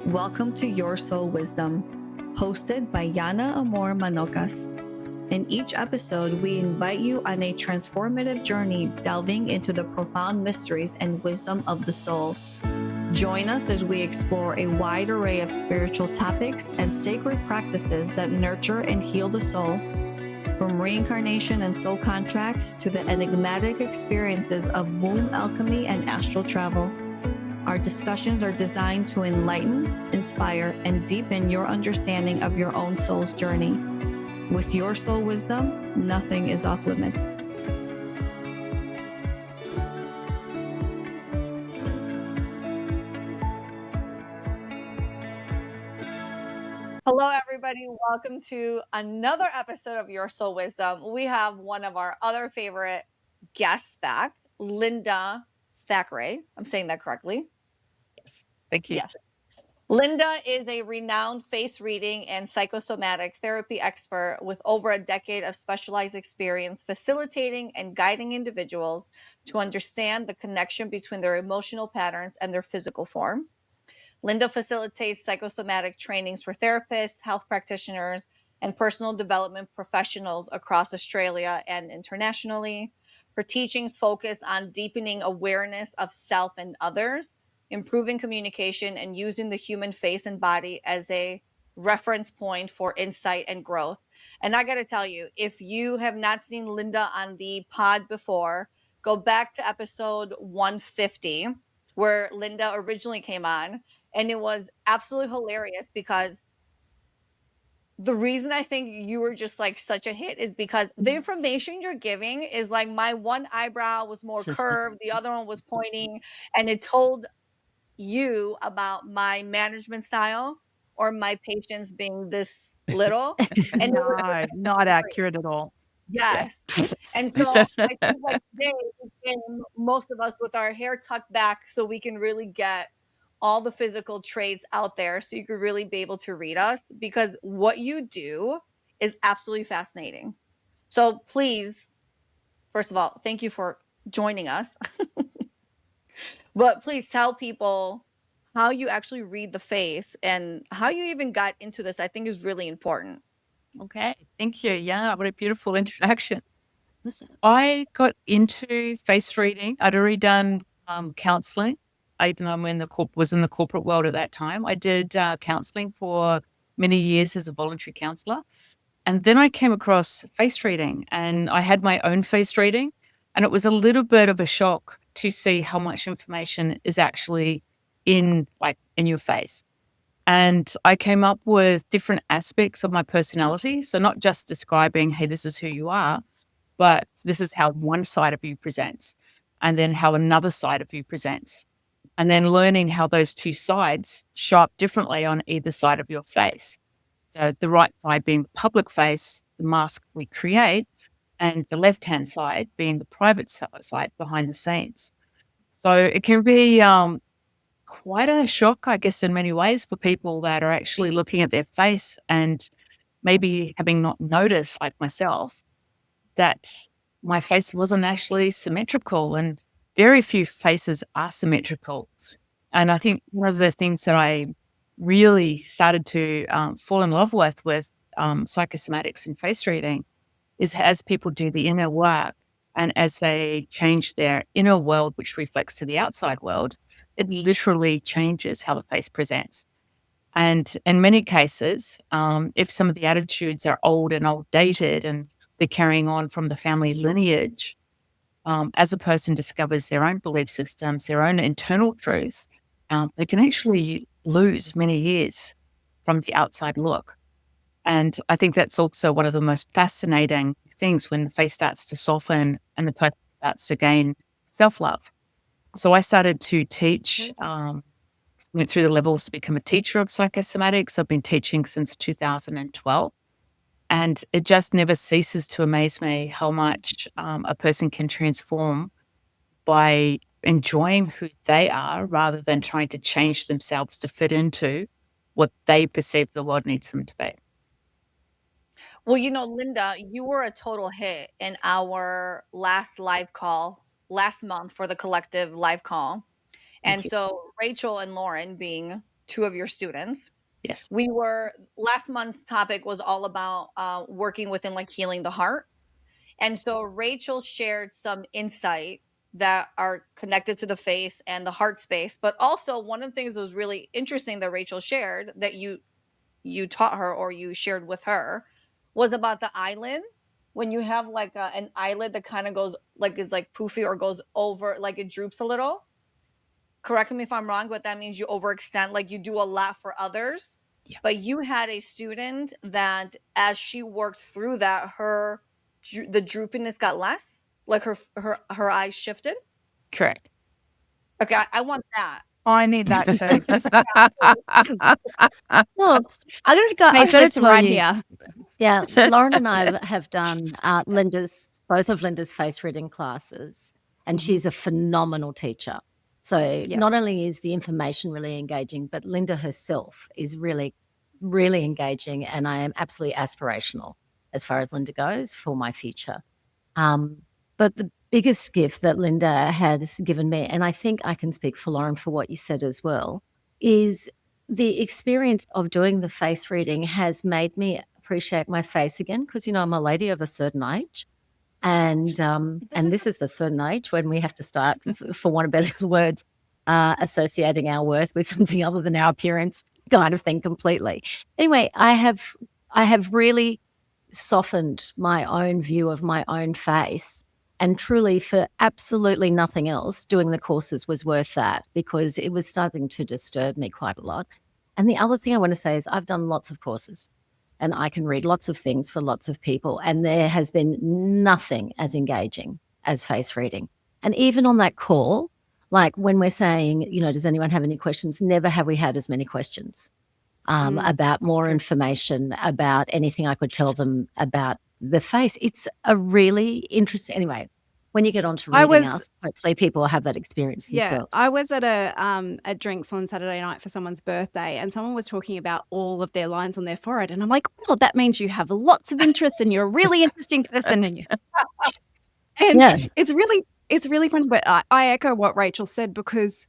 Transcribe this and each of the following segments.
Welcome to Your Soul Wisdom, hosted by Yana Amor Manocas. In each episode, we invite you on a transformative journey delving into the profound mysteries and wisdom of the soul. Join us as we explore a wide array of spiritual topics and sacred practices that nurture and heal the soul, from reincarnation and soul contracts to the enigmatic experiences of womb alchemy and astral travel. Our discussions are designed to enlighten, inspire, and deepen your understanding of your own soul's journey. With Your Soul Wisdom, nothing is off limits. Hello, everybody. Welcome to another episode of Your Soul Wisdom. We have one of our other favorite guests back, Linda Thackray. I'm saying that correctly. Yes, thank you. Yes. Linda is a renowned face reading and psychosomatic therapy expert with over a decade of specialized experience facilitating and guiding individuals to understand the connection between their emotional patterns and their physical form. Linda facilitates psychosomatic trainings for therapists, health practitioners, and personal development professionals across Australia and internationally. Her teachings focus on deepening awareness of self and others, improving communication, and using the human face and body as a reference point for insight and growth. And I got to tell you, if you have not seen Linda on the pod before, go back to episode 150, where Linda originally came on. And it was absolutely hilarious because the reason I think you were just like such a hit is because the information you're giving is like my one eyebrow was more curved, the other one was pointing, and it told you about my management style or my patience being this little. And it was No, not accurate at all. Yeah. yes. And so I think like today we came, most of us with our hair tucked back so we can really get all the physical traits out there so you could really be able to read us because what you do is absolutely fascinating. So please, first of all, thank you for joining us. But please tell people how you actually read the face and how you even got into this, I think is really important. Okay, thank you. Yeah, what a beautiful introduction. I got into face reading. I'd already done counseling, even though I'm was in the corporate world at that time. I did counseling for many years as a voluntary counselor. And then I came across face reading and I had my own face reading. And it was a little bit of a shock to see how much information is actually in your face. And I came up with different aspects of my personality. So not just describing, hey, this is who you are, but this is how one side of you presents, and then how another side of you presents. And then learning how those two sides show up differently on either side of your face. So the right side being the public face, the mask we create, and the left-hand side being the private side behind the scenes. So it can be quite a shock, I guess, in many ways for people that are actually looking at their face and maybe having not noticed, like myself, that my face wasn't actually symmetrical, and very few faces are symmetrical. And I think one of the things that I really started to fall in love with psychosomatics and face reading is as people do the inner work and as they change their inner world, which reflects to the outside world, it literally changes how the face presents. And in many cases, if some of the attitudes are old and outdated and they're carrying on from the family lineage, as a person discovers their own belief systems, their own internal truth, they can actually lose many years from the outside look. And I think that's also one of the most fascinating things when the face starts to soften and the person starts to gain self-love. So I started to teach, went through the levels to become a teacher of psychosomatics. I've been teaching since 2012. And it just never ceases to amaze me how much a person can transform by enjoying who they are rather than trying to change themselves to fit into what they perceive the world needs them to be. Well, Linda, you were a total hit in our last live call last month for the collective live call. And Thank you. so Rachel and Lauren being two of your students. Yes. Last month's topic was all about working within like healing the heart. And so Rachel shared some insight that are connected to the face and the heart space. But also one of the things that was really interesting that Rachel shared that you taught her or you shared with her was about the eyelid. When you have like an eyelid that kind of goes like is like poofy or goes over, like it droops a little. Correct me if I'm wrong, but that means you overextend, like you do a lot for others. Yeah. But you had a student that, as she worked through that, the droopiness got less, like her eyes shifted. Correct. Okay, I want that. I need that too. Well, I've got it tell right you, here. yeah, Lauren and I have done both of Linda's face reading classes, and she's a phenomenal teacher. So not only is the information really engaging, but Linda herself is really, really engaging, and I am absolutely aspirational as far as Linda goes for my future. But the biggest gift that Linda has given me, and I think I can speak for Lauren for what you said as well, is the experience of doing the face reading has made me appreciate my face again, because, I'm a lady of a certain age. And this is the certain age when we have to start, for want of better words, associating our worth with something other than our appearance, kind of thing completely. Anyway, I have really softened my own view of my own face. And truly, for absolutely nothing else, doing the courses was worth that, because it was starting to disturb me quite a lot. And the other thing I want to say is I've done lots of courses and I can read lots of things for lots of people. And there has been nothing as engaging as face reading. And even on that call, like when we're saying, does anyone have any questions? Never have we had as many questions about more information, about anything I could tell them about the face. It's a really interesting. Anyway, when you get on to reading us, hopefully people will have that experience themselves. I was at a drinks on Saturday night for someone's birthday, and someone was talking about all of their lines on their forehead, and I'm like, well, that means you have lots of interest and you're a really interesting person. It's really fun. But I echo what Rachel said, because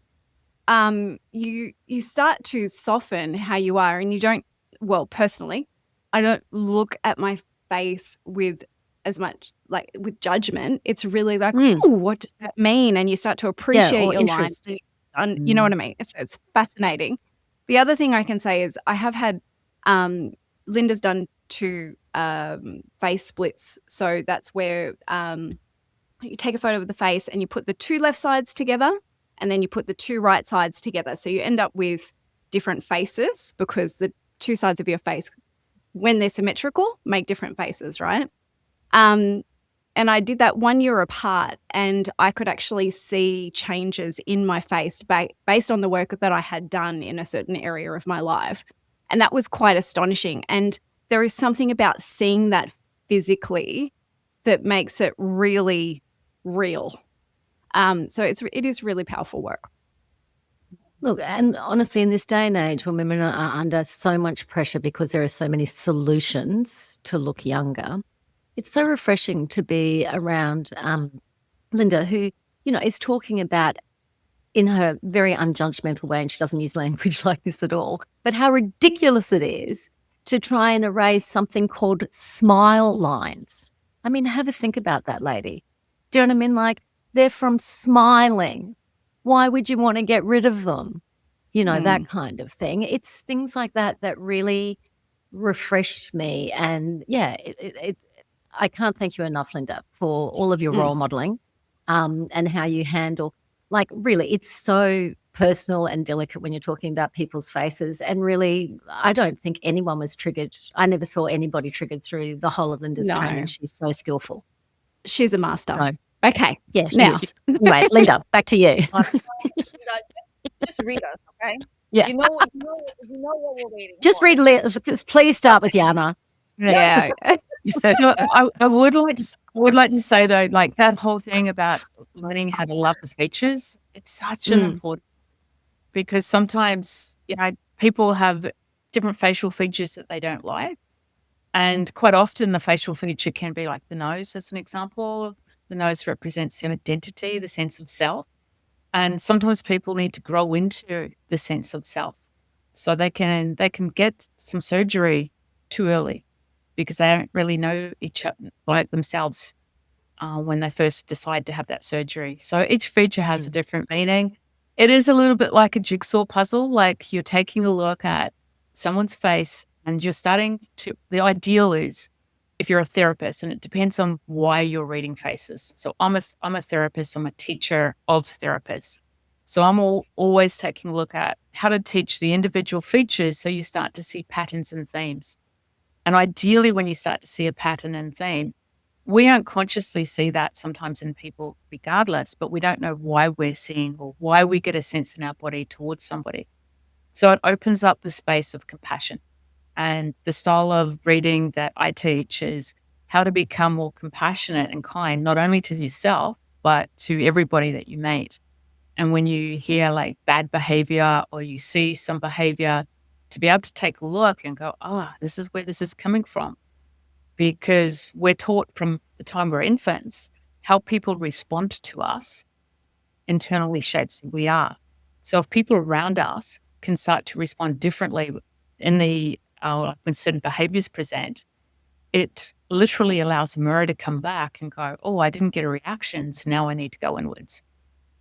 you start to soften how you are, and you don't. Well, personally, I don't look at my face with as much like with judgment. It's really like, oh, what does that mean? And you start to appreciate your lines. You know what I mean? It's fascinating. The other thing I can say is I have had Linda's done 2 face splits. So that's where you take a photo of the face and you put the 2 left sides together, and then you put the 2 right sides together. So you end up with different faces, because the 2 sides of your face, when they're symmetrical, make different faces, right? And I did that 1 year apart, and I could actually see changes in my face based on the work that I had done in a certain area of my life. And that was quite astonishing. And there is something about seeing that physically that makes it really real. So it is really powerful work. Look, and honestly, in this day and age when women are under so much pressure because there are so many solutions to look younger, it's so refreshing to be around Linda, who, is talking about, in her very unjudgmental way, and she doesn't use language like this at all, but how ridiculous it is to try and erase something called smile lines. I mean, have a think about that, lady. Do you know what I mean? Like, they're from smiling. Why would you want to get rid of them? That kind of thing. It's things like that that really refreshed me. And I can't thank you enough, Linda, for all of your role modeling and how you handle, like, really, it's so personal and delicate when you're talking about people's faces. And really, I don't think anyone was triggered. I never saw anybody triggered through the whole of Linda's training. She's so skillful. She's a master. No. Okay. Yeah. Now. Anyway, Linda, back to you. Just read us, okay? Yeah. You know what we're waiting Just for. read. Please start with Yana. Yeah. So I would like to say though, like that whole thing about learning how to love the features, it's such an important, because sometimes people have different facial features that they don't like, and quite often the facial feature can be like the nose, as an example. The nose represents an identity, the sense of self, and sometimes people need to grow into the sense of self. So they can get some surgery too early because they don't really know each other, like themselves, when they first decide to have that surgery. So each feature has a different meaning. It is a little bit like a jigsaw puzzle, like you're taking a look at someone's face and you're starting to, the ideal is if you're a therapist, and it depends on why you're reading faces. So I'm a therapist, I'm a teacher of therapists. So I'm always taking a look at how to teach the individual features so you start to see patterns and themes. And ideally, when you start to see a pattern and theme, we unconsciously see that sometimes in people regardless, but we don't know why we're seeing or why we get a sense in our body towards somebody. So it opens up the space of compassion. And the style of reading that I teach is how to become more compassionate and kind, not only to yourself, but to everybody that you meet. And when you hear like bad behavior or you see some behavior, to be able to take a look and go, this is where this is coming from. Because we're taught from the time we're infants, how people respond to us internally shapes who we are. So if people around us can start to respond differently in when certain behaviors present, it literally allows a mirror to come back and go, I didn't get a reaction, so now I need to go inwards.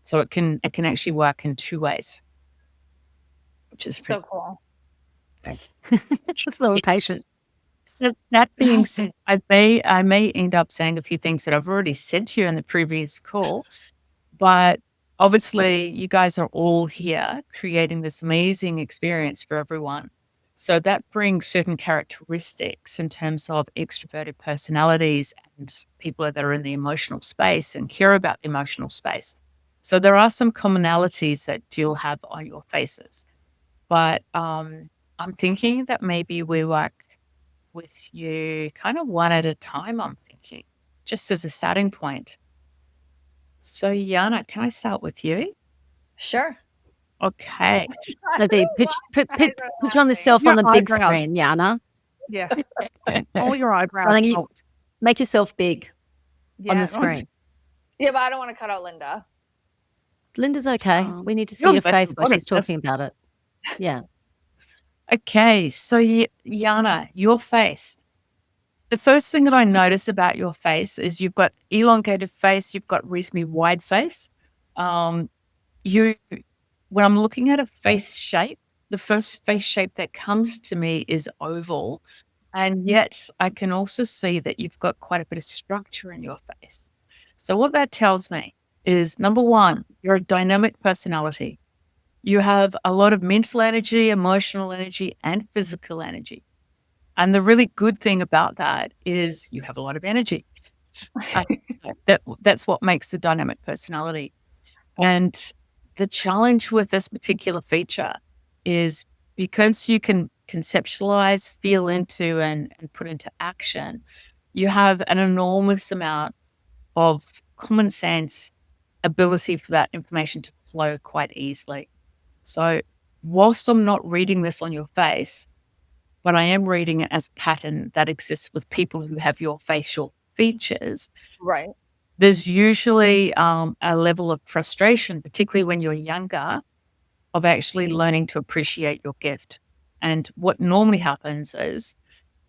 So it can actually work in two ways, which is So cool. It's so patient. So that being said, I may end up saying a few things that I've already said to you in the previous call, but obviously you guys are all here creating this amazing experience for everyone. So that brings certain characteristics in terms of extroverted personalities and people that are in the emotional space and care about the emotional space. So there are some commonalities that you'll have on your faces, but I'm thinking that maybe we work with you kind of one at a time, I'm thinking, just as a starting point. So Yana, can I start with you? Sure. Okay. So put yourself on the big screen, Yana. Yeah. All your eyebrows. Darling, make yourself big on Yeah. the screen. Yeah, but I don't want to cut out Linda. Linda's okay. We need to see You're your the face best while one, she's talking about it. Yeah. Okay. So Yana, your face. The first thing that I notice about your face is you've got elongated face, you've got reasonably wide face. When I'm looking at a face shape, the first face shape that comes to me is oval. And yet I can also see that you've got quite a bit of structure in your face. So what that tells me is, number one, you're a dynamic personality. You have a lot of mental energy, emotional energy, and physical energy. And the really good thing about that is you have a lot of energy. That's what makes the dynamic personality. And the challenge with this particular feature is because you can conceptualize, feel into, and put into action, you have an enormous amount of common sense ability for that information to flow quite easily. So whilst I'm not reading this on your face, but I am reading it as a pattern that exists with people who have your facial features. Right. There's usually a level of frustration, particularly when you're younger, of actually learning to appreciate your gift. And what normally happens is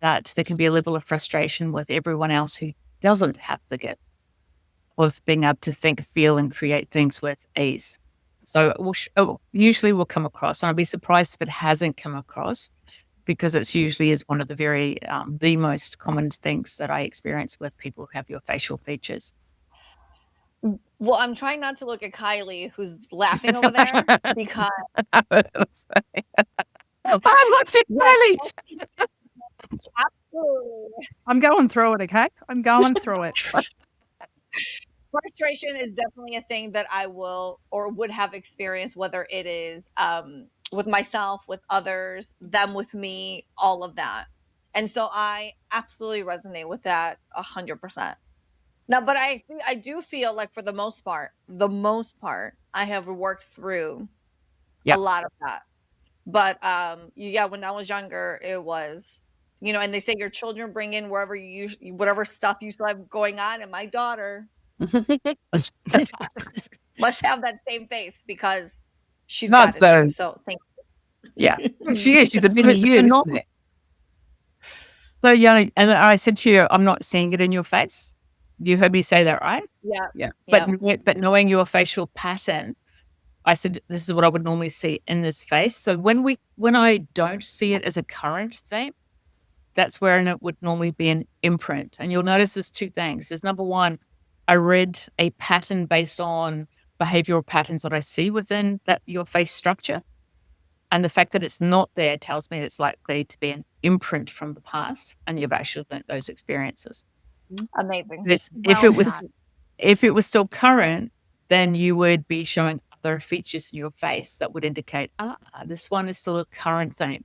that there can be a level of frustration with everyone else who doesn't have the gift of being able to think, feel, and create things with ease. So it usually will come across, and I'd be surprised if it hasn't come across, because it's usually is one of the most common things that I experience with people who have your facial features. Well, I'm trying not to look at Kylie, who's laughing over there, because I'm watching Kylie. absolutely. I'm going through it, okay? I'm going through it. Frustration is definitely a thing that I will or would have experienced, whether it is with myself, with others, them with me, all of that. And so I absolutely resonate with that 100%. Now, but I do feel like for the most part, I have worked through a lot of that. But yeah, when I was younger, it was, and they say your children bring in whatever stuff you still have going on, and my daughter must have that same face because she's got it too. So thank you. Yeah. She is. She's a So- mini so you, not- isn't it? So, yeah, and I said to you, I'm not seeing it in your face. You heard me say that, right? Yeah. Yeah. But knowing your facial pattern, I said this is what I would normally see in this face. So when I don't see it as a current theme, that's where it would normally be an imprint. And you'll notice there's two things. There's number one, I read a pattern based on behavioral patterns that I see within your face structure. And the fact that it's not there tells me it's likely to be an imprint from the past, and you've actually learnt those experiences. Amazing. If it was still current, then you would be showing other features in your face that would indicate, this one is still a current theme.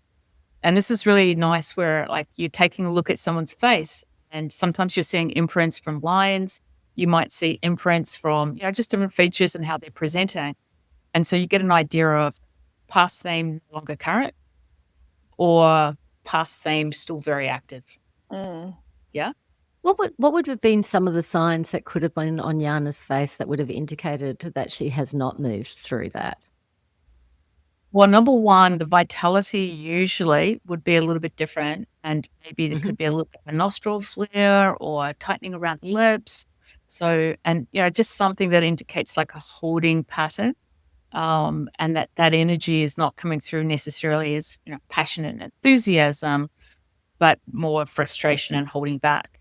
And this is really nice where like you're taking a look at someone's face, and sometimes you're seeing imprints from lines. You might see imprints from, just different features and how they're presenting. And so you get an idea of past theme no longer current or past theme still very active. Yeah. What would have been some of the signs that could have been on Jana's face that would have indicated that she has not moved through that? Well, number one, the vitality usually would be a little bit different, and maybe there could be a little bit of a nostril flare or tightening around the lips. So, and just something that indicates like a holding pattern, and that energy is not coming through necessarily as passion and enthusiasm, but more frustration and holding back.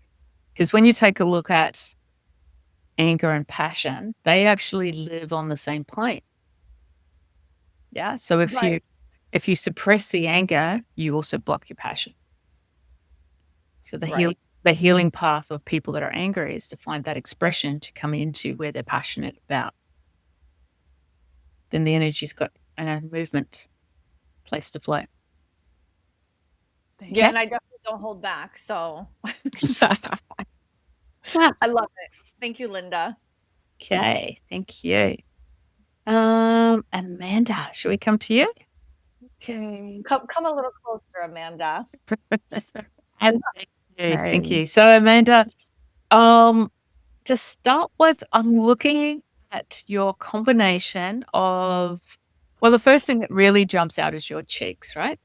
Because when you take a look at anger and passion, they actually live on the same plane. Yeah. So if you suppress the anger, you also block your passion. So the healing path of people that are angry is to find that expression to come into where they're passionate about. Then the energy's got a movement, place to flow. Yeah, and I definitely don't hold back. So I love it. Thank you, Linda. Okay, thank you. Amanda, should we come to you? Okay. Come a little closer, Amanda. And thank you. So Amanda, to start with, I'm looking at your combination of, well, the first thing that really jumps out is your cheeks, right?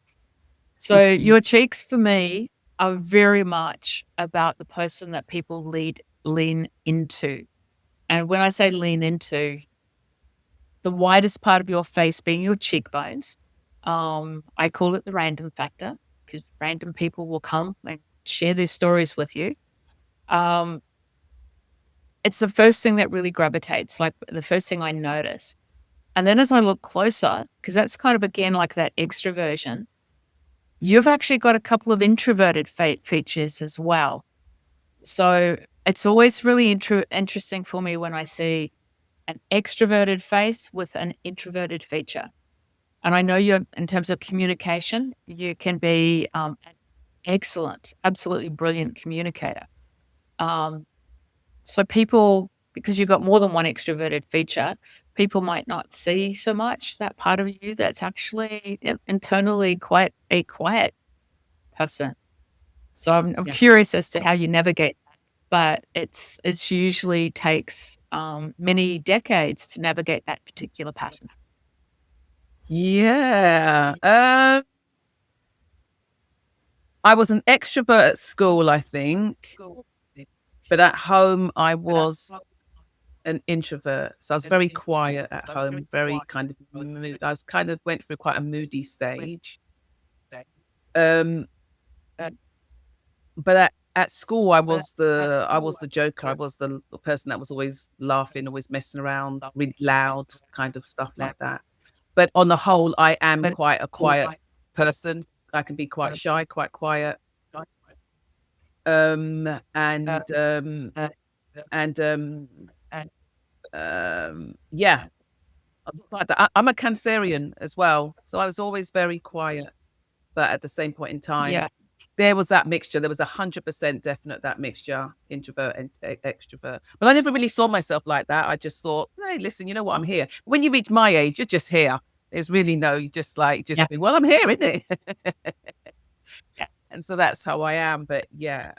So your cheeks for me are very much about the person that people lean into. And when I say lean into, the widest part of your face being your cheekbones. I call it the random factor because random people will come and share their stories with you. It's the first thing that really gravitates, like the first thing I notice. And then as I look closer, because that's kind of, again, like that extroversion, you've actually got a couple of introverted features as well. So it's always really interesting for me when I see an extroverted face with an introverted feature. And I know you're, in terms of communication, you can be an excellent, absolutely brilliant communicator. So people, because you've got more than one extroverted feature, people might not see so much that part of you that's actually internally quite a quiet person. So I'm curious as to how you navigate that, but it's usually takes many decades to navigate that particular pattern. Yeah. I was an extrovert at school, I think, but at home I was an introvert. So I was very quiet at home, very kind of moody. I was kind of went through quite a moody stage. But at school I was the joker. I was the person that was always laughing, always messing around, really loud, kind of stuff like that. But on the whole, I am quite a quiet person. I can be quite shy, quite quiet. Yeah. Like that. I'm a Cancerian as well, so I was always very quiet. But at the same point in time, there was that mixture. There was 100% definite that mixture, introvert and extrovert. But I never really saw myself like that. I just thought, hey, listen, you know what? I'm here. When you reach my age, you're just here. There's really no, you just be, well, I'm here, isn't it? And so that's how I am. But yeah.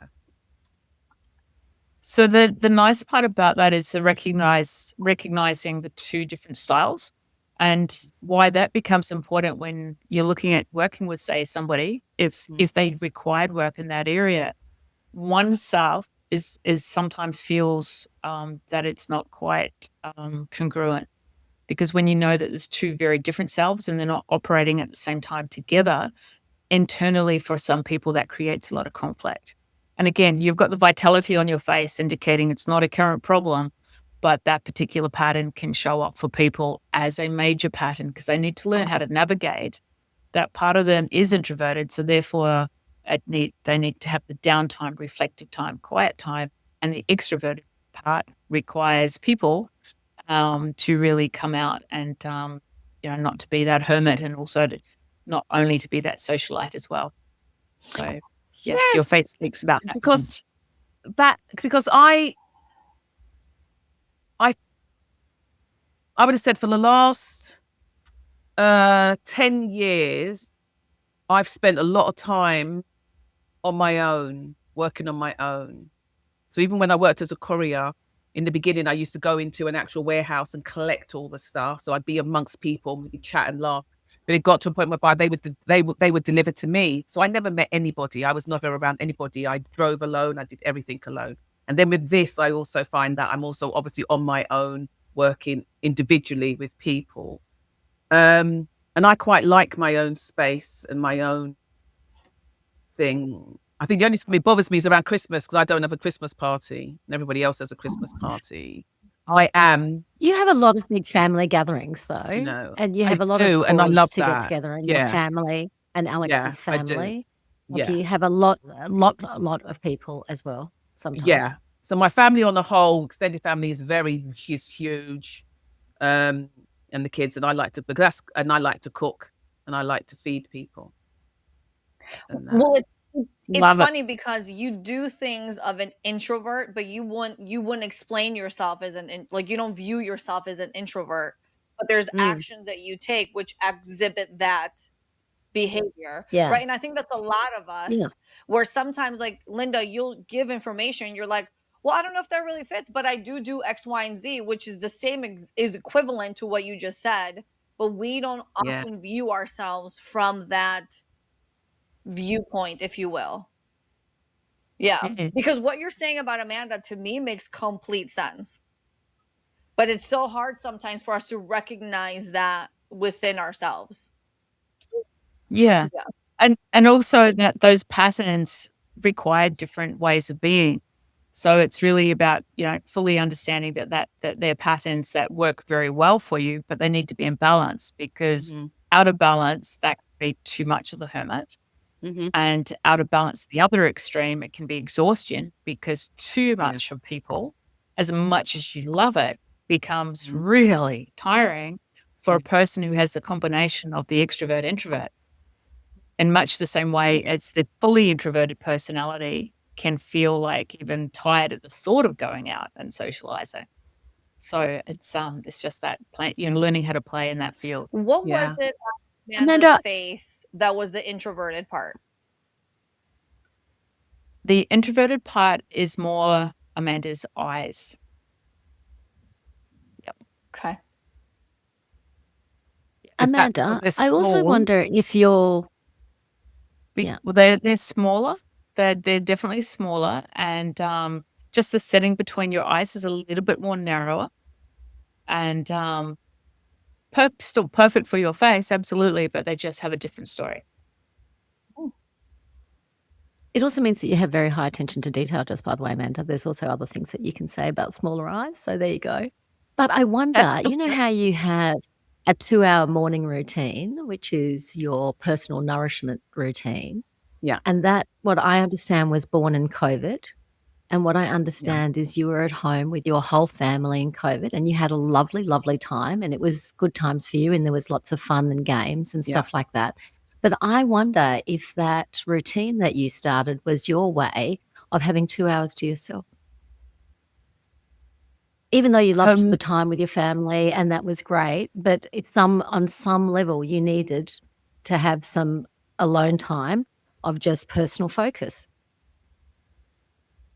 So the nice part about that is to recognizing the two different styles. And why that becomes important when you're looking at working with, say, somebody, if they required work in that area, oneself is sometimes feels that it's not quite congruent. Because when you know that there's two very different selves and they're not operating at the same time together, internally for some people, that creates a lot of conflict. And again, you've got the vitality on your face indicating it's not a current problem, but that particular pattern can show up for people as a major pattern because they need to learn how to navigate. That part of them is introverted, so therefore they need to have the downtime, reflective time, quiet time, and the extroverted part requires people to really come out and, not to be that hermit and also not only to be that socialite as well. So, yes, your face speaks about that. Because I would have said for the last 10 years, I've spent a lot of time on my own, working on my own. So even when I worked as a courier, in the beginning, I used to go into an actual warehouse and collect all the stuff. So I'd be amongst people, we'd chat and laugh. But it got to a point whereby they would deliver to me. So I never met anybody. I was never around anybody. I drove alone. I did everything alone. And then with this, I also find that I'm also obviously on my own, working individually with people. And I quite like my own space and my own thing. I think the only thing that bothers me is around Christmas because I don't have a Christmas party and everybody else has a Christmas party. You have a lot of big family gatherings, though, and you have a lot of and I love to that. get together in your family and Alex's family. Yeah, You have a lot of people as well. Sometimes, yeah. So my family on the whole, extended family, is huge, and the kids, and I like to cook and I like to feed people. Well, it's funny because you do things of an introvert, but you wouldn't explain yourself as like you don't view yourself as an introvert, but there's actions that you take which exhibit that behavior, right? And I think that's a lot of us where sometimes, like Linda, you'll give information, you're like, well, I don't know if that really fits, but I do X, Y, and Z, which is the same is equivalent to what you just said, but we don't often view ourselves from that viewpoint, if you will. Because what you're saying about Amanda to me makes complete sense, but it's so hard sometimes for us to recognize that within ourselves. And also that those patterns require different ways of being. So it's really about, fully understanding that they're patterns that work very well for you, but they need to be in balance because out of balance, that could be too much of the hermit. And out of balance, the other extreme, it can be exhaustion because too much of people, as much as you love it, becomes really tiring for a person who has the combination of the extrovert introvert. In much the same way as the fully introverted personality can feel like even tired at the thought of going out and socializing. So it's just that learning how to play in that field. What was it on Amanda's face that was the introverted part? The introverted part is more Amanda's eyes. Yep. Okay. Amanda, I also wonder if you're... Well, they're smaller. They're definitely smaller, and just the setting between your eyes is a little bit more narrower, and still perfect for your face, absolutely, but they just have a different story. It also means that you have very high attention to detail, just by the way, Amanda. There's also other things that you can say about smaller eyes, so there you go. But I wonder, how you have a 2-hour morning routine, which is your personal nourishment routine. Yeah. And that, what I understand, was born in COVID. And what I understand is you were at home with your whole family in COVID and you had a lovely, lovely time, and it was good times for you and there was lots of fun and games and stuff like that. But I wonder if that routine that you started was your way of having 2 hours to yourself. Even though you loved the time with your family and that was great, but on some level you needed to have some alone time of just personal focus.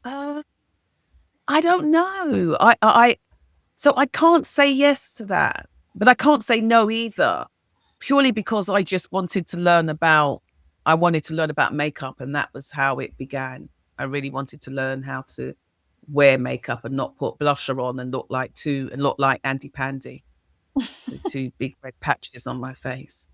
I don't know. So I can't say yes to that. But I can't say no either, purely because I just wanted to learn about, makeup, and that was how it began. I really wanted to learn how to wear makeup and not put blusher on and look like Andy Pandy with two big red patches on my face.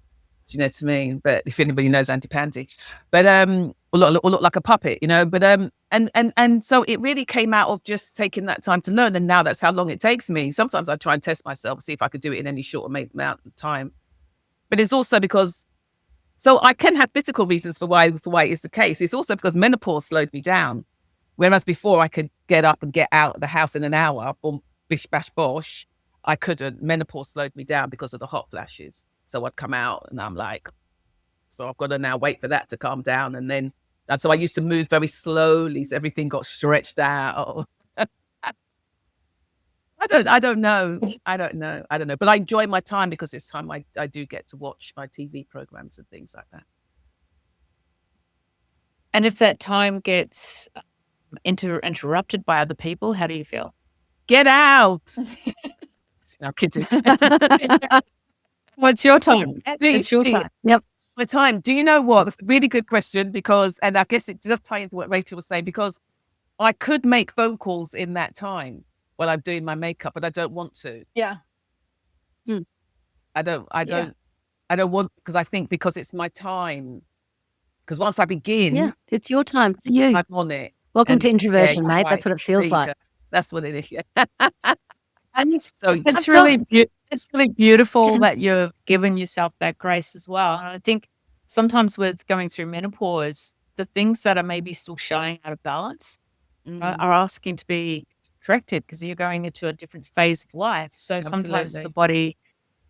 Do you know what I mean? But if anybody knows Andy Pandy, but or look like a puppet, you know. But and so it really came out of just taking that time to learn, and now that's how long it takes me. Sometimes I try and test myself, see if I could do it in any short amount of time. But it's also because, so I can have physical reasons for why it is the case. It's also because menopause slowed me down. Whereas before I could get up and get out of the house in an hour, boom, bish, bash, bosh, I couldn't. Menopause slowed me down because of the hot flashes. So I'd come out and I'm like, so I've got to now wait for that to calm down. And so I used to move very slowly. So everything got stretched out. I don't know. But I enjoy my time because it's time I do get to watch my TV programs and things like that. And if that time gets interrupted by other people, how do you feel? Get out. No, kidding. What's your time? It's your time. Yep. My time. Do you know what? That's a really good question and I guess it does tie into what Rachel was saying, because I could make phone calls in that time while I'm doing my makeup, but I don't want to. Yeah. I don't want, because I think because it's my time. Because once I begin, Yeah, it's your time for you. I'm on it. Welcome to introversion, mate. That's what it feels like. That's what it is. Yeah. And it's really beautiful that you're giving yourself that grace as well. And I think sometimes with going through menopause, the things that are maybe still showing out of balance are asking to be corrected, because you're going into a different phase of life. So sometimes the body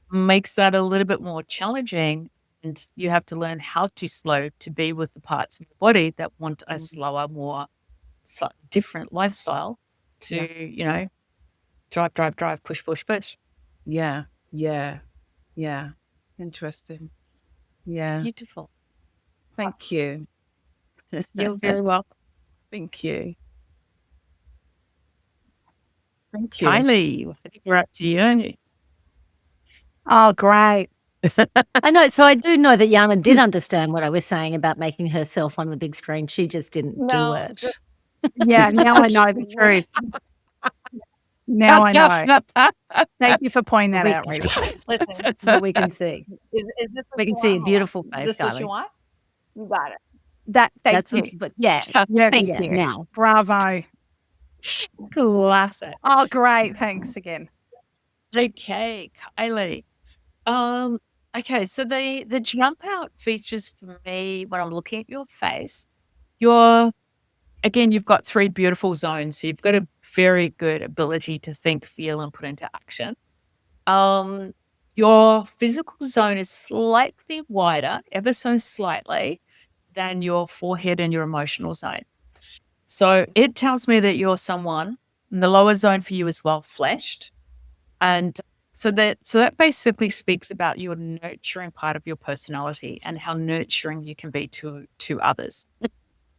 makes that a little bit more challenging, and you have to learn how to slow to be with the parts of your body that want a slower, more different lifestyle to, drive, push. Yeah. Interesting. Yeah. Beautiful. Thank you. You're very welcome. Thank you. Thank you. Kylie, I think we're up to you. Oh, great. I know. So I do know that Yana did understand what I was saying about making herself on the big screen. She just didn't do it. Yeah, now I know the truth. Now I know. Thank you for pointing that out, Rachel. Listen, But we can see. is this what We you can see a want? beautiful Is face, this what Kylie. you want? You got it. Thank you. But yeah, Yes, thank yeah. you. Now, bravo. Classic. Oh, great. Thanks again. Okay, Kylie. Okay, so the jump out features for me when I'm looking at your face, you've got 3 beautiful zones. So you've got a very good ability to think, feel, and put into action. Your physical zone is slightly wider, ever so slightly, than your forehead and your emotional zone. So it tells me that you're someone, and the lower zone for you is well fleshed. And so that basically speaks about your nurturing part of your personality and how nurturing you can be to others.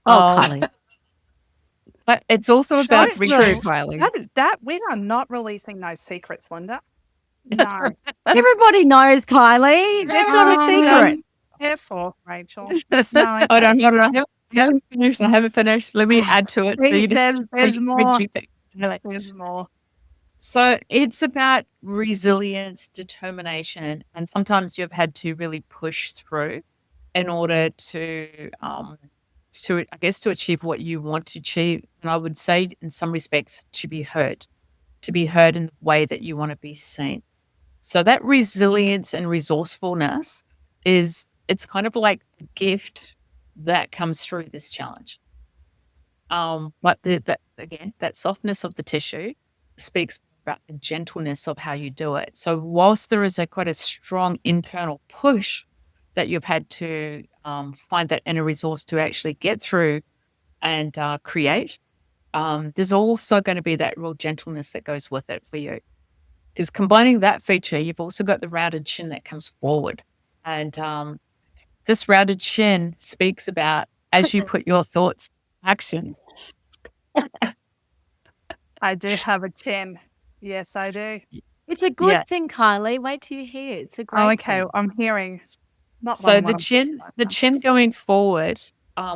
Kylie. But it's also about That's true, Kylie. That we are not releasing those secrets, Linda. No. Everybody knows, Kylie. That's not a secret. Careful, Rachel. No, I haven't finished. Let me add to it. So you just There's more. Really. There's more. So it's about resilience, determination, and sometimes you've had to really push through in order to achieve what you want to achieve. And I would say, in some respects, to be heard in the way that you want to be seen. So that resilience and resourcefulness it's kind of like the gift that comes through this challenge. But that softness of the tissue speaks about the gentleness of how you do it. So whilst there is quite a strong internal push that you've had to find that inner resource to actually get through and create, there's also going to be that real gentleness that goes with it for you. Because combining that feature, you've also got the rounded chin that comes forward. And this rounded chin speaks about as you put your thoughts in action. I do have a chin. Yes, I do. It's a good Yeah. thing, Kylie. Wait till you hear. It's a great Oh, okay. thing. I'm hearing. Not So loving the what the chin going forward,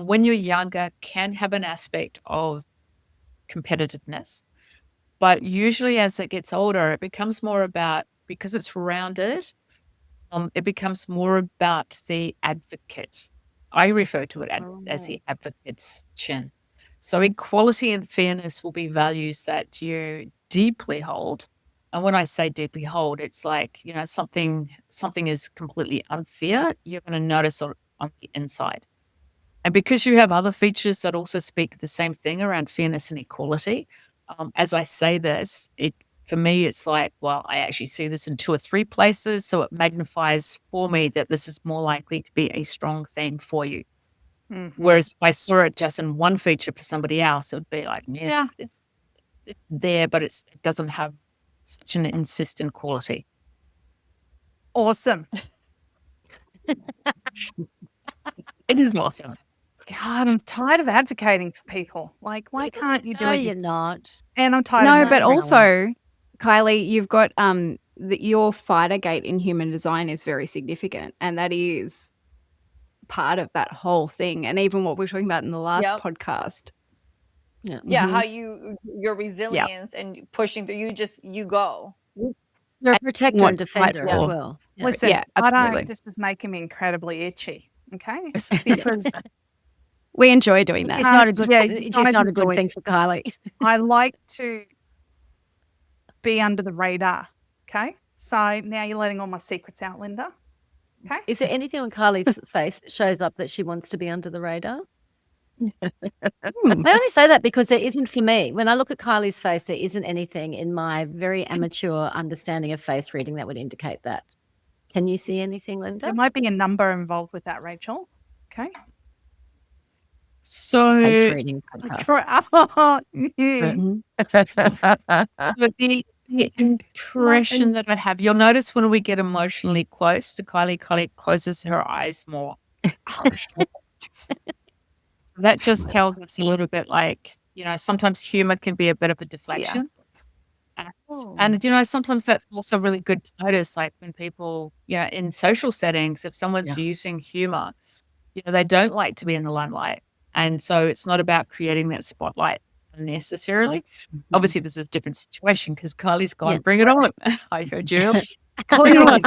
when you're younger, can have an aspect of competitiveness. But usually as it gets older, it becomes more about, because it's rounded, it becomes more about the advocate. I refer to it as the advocate's chin. So equality and fairness will be values that you deeply hold. And when I say deeply hold, it's like, something is completely unfair, you're going to notice on the inside. And because you have other features that also speak the same thing around fairness and equality, as I say this, for me, it's like, well, I actually see this in 2 or 3 places, so it magnifies for me that this is more likely to be a strong theme for you. Whereas if I saw it just in one feature for somebody else, it would be like, yeah, it's there, but it doesn't have such an insistent quality. Awesome. It is awesome. God, I'm tired of advocating for people. Like, why can't you do No, it? you're not. And I'm tired No, of but not knowing. also, Kylie, you've got your fighter gate in human design is very significant, and that is part of that whole thing. And even what we were talking about in the last Yep. podcast. Yeah. Yeah, how your resilience and pushing through, you go. You're a protector What and defender might as fall. well. Yeah. Listen, Yeah, I absolutely. don't. This is making me incredibly itchy. Okay, because We enjoy doing It's that. not a good yeah, it's you just guys not a good enjoy thing it. for Kylie. I like to be under the radar. Okay, so now you're letting all my secrets out, Linda. Okay, Is there anything on Kylie's face that shows up that she wants to be under the radar? I only say that because there isn't for me. When I look at Kylie's face, there isn't anything in my very amateur understanding of face reading that would indicate that. Can you see anything, Linda? there might be a number involved with that, Rachel. Okay, So Face reading podcast. but the impression that I have, you'll notice when we get emotionally close to Kylie, Kylie closes her eyes more. That just tells us a little bit like, sometimes humor can be a bit of a deflection. And, sometimes that's also really good to notice, like when people, in social settings, if someone's using humor, they don't like to be in the limelight. And so it's not about creating that spotlight unnecessarily. Obviously, this is a different situation because Kylie's gone, bring it on. I heard you. Clearly,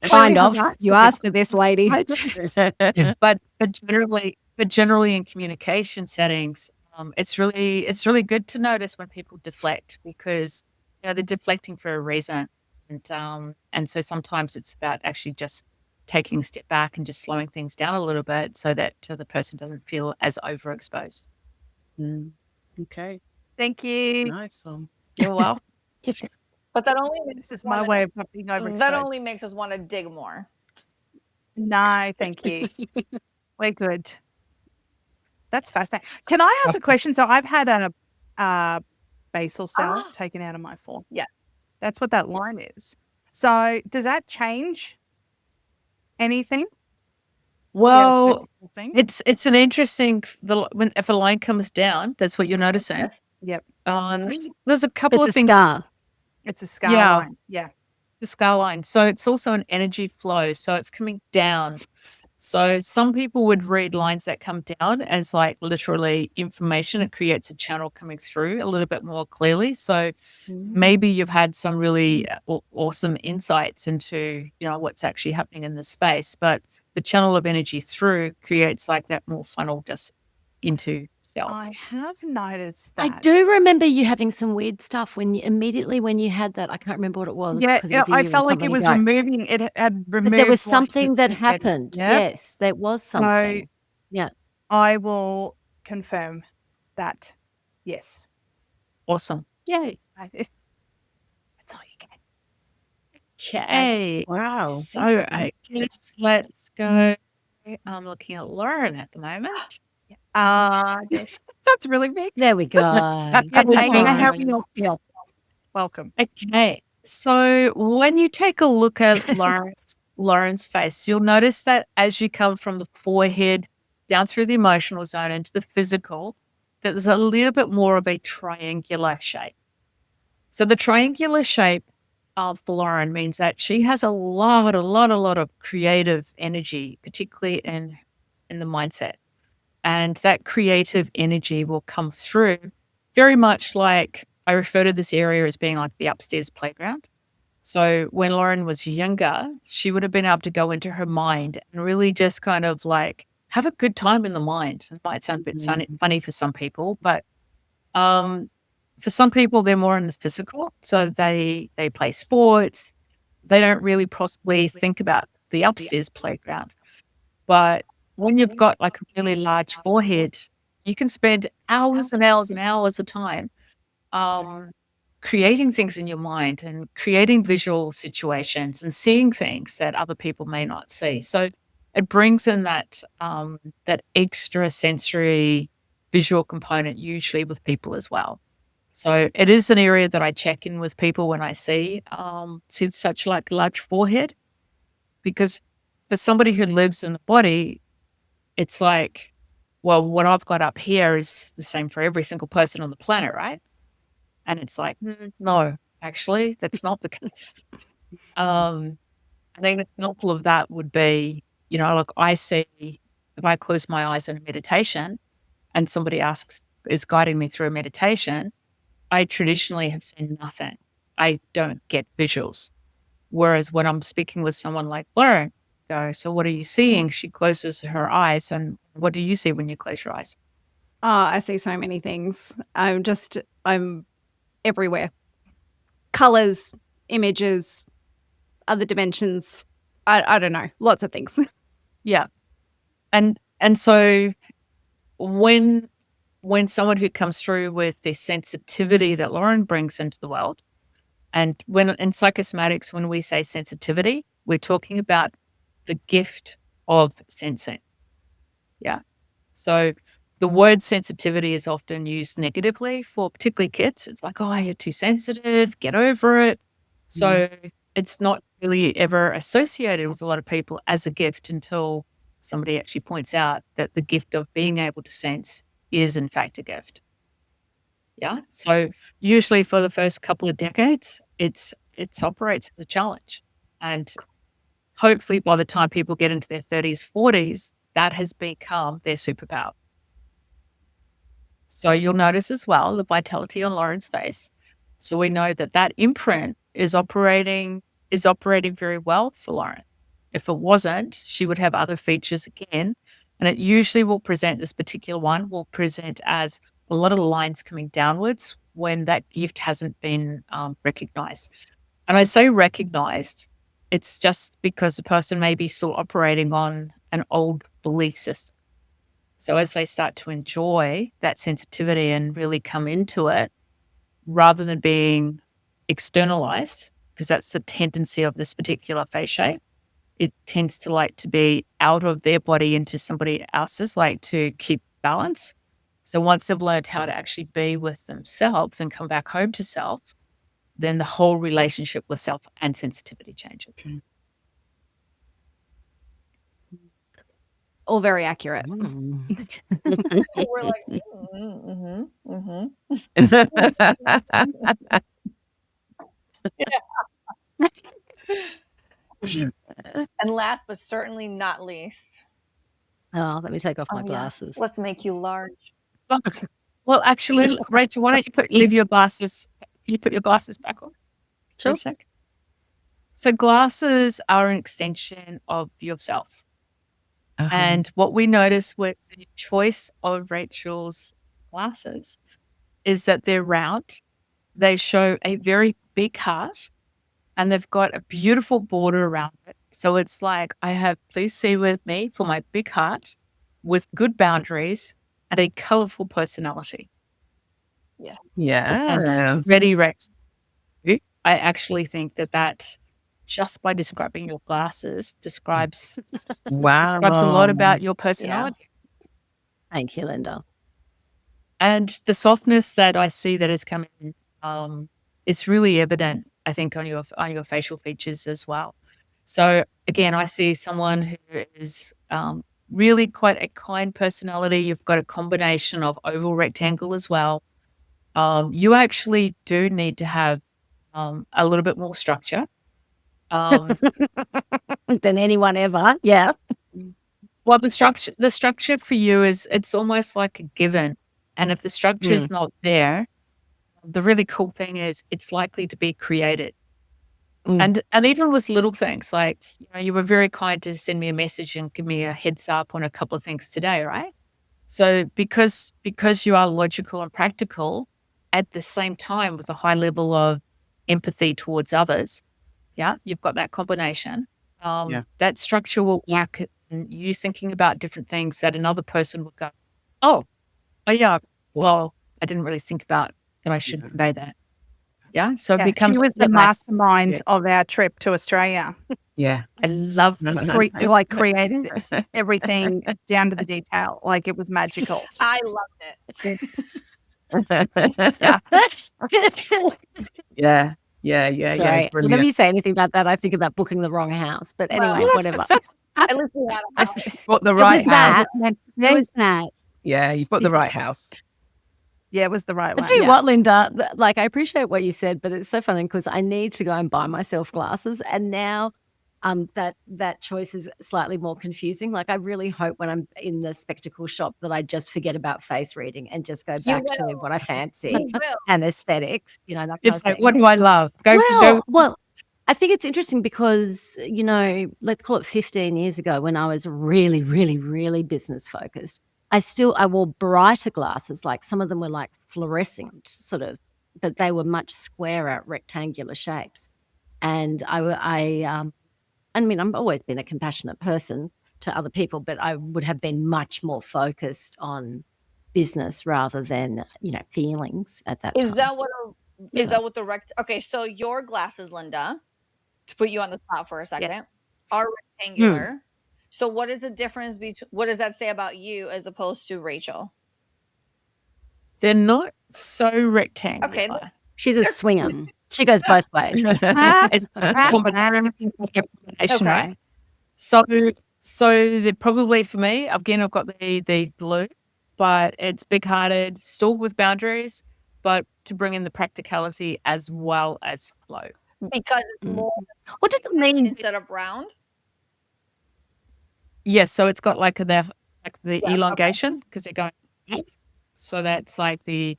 kind of. You asked for this, lady. But generally in communication settings, it's really good to notice when people deflect because they're deflecting for a reason, and so sometimes it's about actually just taking a step back and just slowing things down a little bit so that the person doesn't feel as overexposed. Okay. Thank you. Nice. You're welcome. But that only makes This is my way of not being overexposed. that only makes us want to dig more. No, thank you. We're good. That's fascinating. Can I ask a question? So I've had a basal cell taken out of my form. Yes. That's what that line is. So does that change anything? Well, Thing? it's an interesting if a line comes down, that's what you're noticing. Yes. Yep. There's a couple It's of a things. scar. It's a scar Yeah. line. Yeah. The scar line. So it's also an energy flow. So it's coming down. So some people would read lines that come down as like literally information. It creates a channel coming through a little bit more clearly. So maybe you've had some really awesome insights into, what's actually happening in the space. But the channel of energy through creates like that more funnel just into self. I have noticed that. I do remember you having some weird stuff when you had that. I can't remember what it was. Yeah, 'cause it was a I year felt and like it something was ago. removing. It had removed. But there was what something that had- happened. Yep. Yes, there was something. Yeah. I will confirm that. Yes. Awesome. Yay. That's all you get. Okay. Wow. So I guess let's go. I'm looking at Lauren at the moment. That's really big. There we go. That was Amy, me. how do you feel? Welcome. Okay. So when you take a look at Lauren's face, you'll notice that as you come from the forehead down through the emotional zone into the physical, that there's a little bit more of a triangular shape. So the triangular shape for Lauren means that she has a lot of creative energy, particularly in the mindset. And that creative energy will come through very much like I refer to this area as being like the upstairs playground. So when Lauren was younger, she would have been able to go into her mind and really just kind of like have a good time in the mind. It might sound a bit funny for some people, but for some people, they're more in the physical. So they play sports. They don't really possibly think about the upstairs playground. But when you've got like a really large forehead, you can spend hours and hours and hours of time creating things in your mind and creating visual situations and seeing things that other people may not see. So it brings in that that extra sensory visual component usually with people as well. So it is an area that I check in with people when I see such like large forehead, because for somebody who lives in the body, it's like, well, what I've got up here is the same for every single person on the planet, right? And it's like, no, actually, that's not the case. I think an example of that would be, like I see, if I close my eyes in a meditation and somebody is guiding me through a meditation, I traditionally have seen nothing. I don't get visuals. Whereas when I'm speaking with someone like Lauren, go, so what are you seeing? She closes her eyes. And what do you see when you close your eyes? Oh, I see so many things. I'm everywhere. Colors, images, other dimensions. I don't know. Lots of things. Yeah. And so when someone who comes through with the sensitivity that Lauren brings into the world, and when in psychosomatics, when we say sensitivity, we're talking about the gift of sensing. Yeah. So the word sensitivity is often used negatively for particularly kids. It's like, oh, you're too sensitive, get over it. So it's not really ever associated with a lot of people as a gift until somebody actually points out that the gift of being able to sense is in fact a gift. Yeah. So usually for the first couple of decades, it operates as a challenge. And hopefully by the time people get into their 30s, 40s, that has become their superpower. So you'll notice as well the vitality on Lauren's face. So we know that imprint is operating very well for Lauren. If it wasn't, she would have other features again. And it usually will present, this particular one will present as a lot of lines coming downwards when that gift hasn't been recognized. And I say recognized, it's just because the person may be still operating on an old belief system. So as they start to enjoy that sensitivity and really come into it, rather than being externalized, because that's the tendency of this particular face shape, it tends to like to be out of their body into somebody else's, like to keep balance. So once they've learned how to actually be with themselves and come back home to self, then the whole relationship with self and sensitivity changes. All very accurate. We're like, And last but certainly not least. Oh, let me take off my yes, glasses. let's make you large. Well, actually, Rachel, why don't you leave your glasses? Can you put your glasses back on? For a sec. So glasses are an extension of yourself. And what we notice with the choice of Rachel's glasses is that they're round. They show a very big heart and they've got a beautiful border around it. So it's like, please see with me for my big heart with good boundaries and a colorful personality. Yeah. And ready, Rex. I actually think that just by describing your glasses describes a lot about your personality. Thank you, Linda. And the softness that I see that is coming, it's really evident, I think, on your facial features as well. So again, I see someone who is really quite a kind personality. You've got a combination of oval rectangle as well. You actually do need to have a little bit more structure. Um, Than anyone ever. Yeah. well, the structure for you is it's almost like a given, and if the structure is not there, the really cool thing is it's likely to be created. And even with little things like, you were very kind to send me a message and give me a heads up on a couple of things today, right? So because you are logical and practical at the same time with a high level of empathy towards others, you've got that combination. That structure will work, and you thinking about different things that another person will go, oh yeah, well, I didn't really think about that I should convey that. Yeah. So it Yeah, becomes she was the mastermind of our trip to Australia. Yeah. I love that. Created everything down to the detail. Like, it was magical. I loved it. Yeah. Sorry, whenever Brilliant. you say anything about that, I think about booking the wrong house. But anyway, whatever. At least we had a house. Bought the It right was house. that. It was that. Yeah, you bought the right house. Yeah, it was the right I'll one. tell you what, Linda, like, I appreciate what you said, but it's so funny because I need to go and buy myself glasses. And now that choice is slightly more confusing. Like, I really hope when I'm in the spectacle shop that I just forget about face reading and just go back to what I fancy You will. and aesthetics, that kind of It's like, thing. what do I love? Well, I think it's interesting because, let's call it 15 years ago when I was really, really, really business focused. I wore brighter glasses, like some of them were like fluorescent sort of, but they were much squarer, rectangular shapes. And I mean, I've always been a compassionate person to other people, but I would have been much more focused on business rather than, feelings at that time. Is that what the okay, so your glasses, Linda, to put you on the spot for a second, are rectangular. So what is the difference between, what does that say about you as opposed to Rachel? They're not so rectangular. Okay. She's a swinger. She goes both ways. It's a combination, right? So they're probably, for me, again, I've got the blue, but it's big-hearted, still with boundaries, but to bring in the practicality as well as flow. Because it's more What does it mean? instead of round? Yes, so it's got like the elongation because they're going up. So that's like the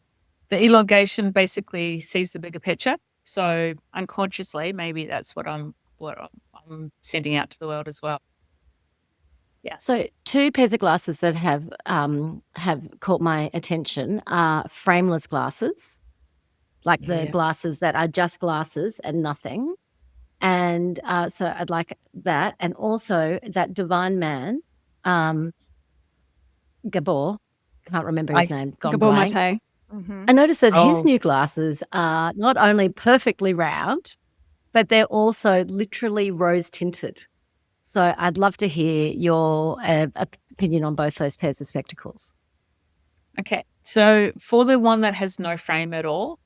elongation basically sees the bigger picture. So unconsciously, maybe that's what I'm sending out to the world as well. Yes. So 2 pairs of glasses that have caught my attention are frameless glasses, like the glasses that are just glasses and nothing. And so I'd like that. And also that divine man, Gabor, can't remember his name. Gabor Mate. I noticed that his new glasses are not only perfectly round, but they're also literally rose tinted. So I'd love to hear your opinion on both those pairs of spectacles. Okay. So for the one that has no frame at all,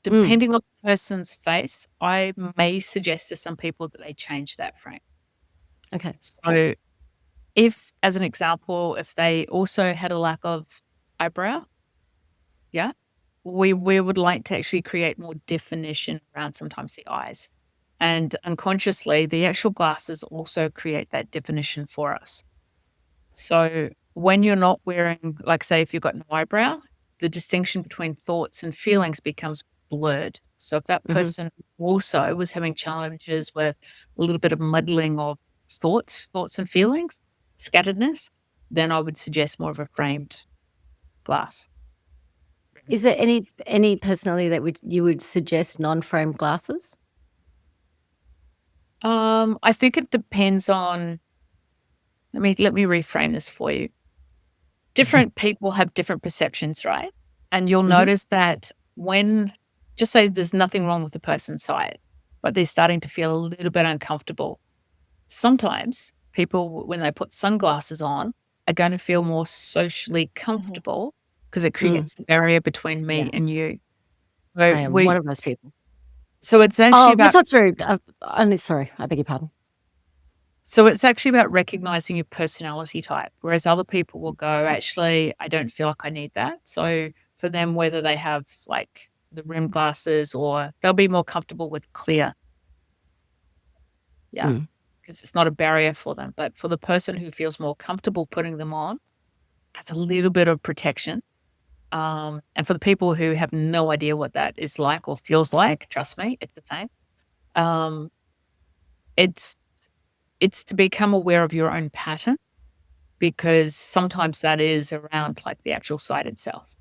depending on the person's face, I may suggest to some people that they change that frame. Okay. So if, as an example, if they also had a lack of eyebrow, we would like to actually create more definition around sometimes the eyes. And unconsciously, the actual glasses also create that definition for us. So when you're not wearing, like say if you've got no eyebrow, the distinction between thoughts and feelings becomes blurred. So if that person also was having challenges with a little bit of muddling of thoughts and feelings, scatteredness, then I would suggest more of a framed glass. Is there any personality that you would suggest non-framed glasses? I think it depends on. Let me reframe this for you. Different people have different perceptions, right? And you'll notice that when, just say there's nothing wrong with the person's sight, but they're starting to feel a little bit uncomfortable. Sometimes people, when they put sunglasses on, are going to feel more socially comfortable because it creates a barrier between me and you. So I am one of those people. So it's actually about. That's not true. Sorry, I beg your pardon. So it's actually about recognizing your personality type, whereas other people will go, actually, I don't feel like I need that. So for them, whether they have like the rim glasses, or they'll be more comfortable with clear. Yeah, because it's not a barrier for them. But for the person who feels more comfortable putting them on, has a little bit of protection. And for the people who have no idea what that is like or feels like, trust me, it's the same. It's to become aware of your own pattern, because sometimes that is around like the actual sight itself.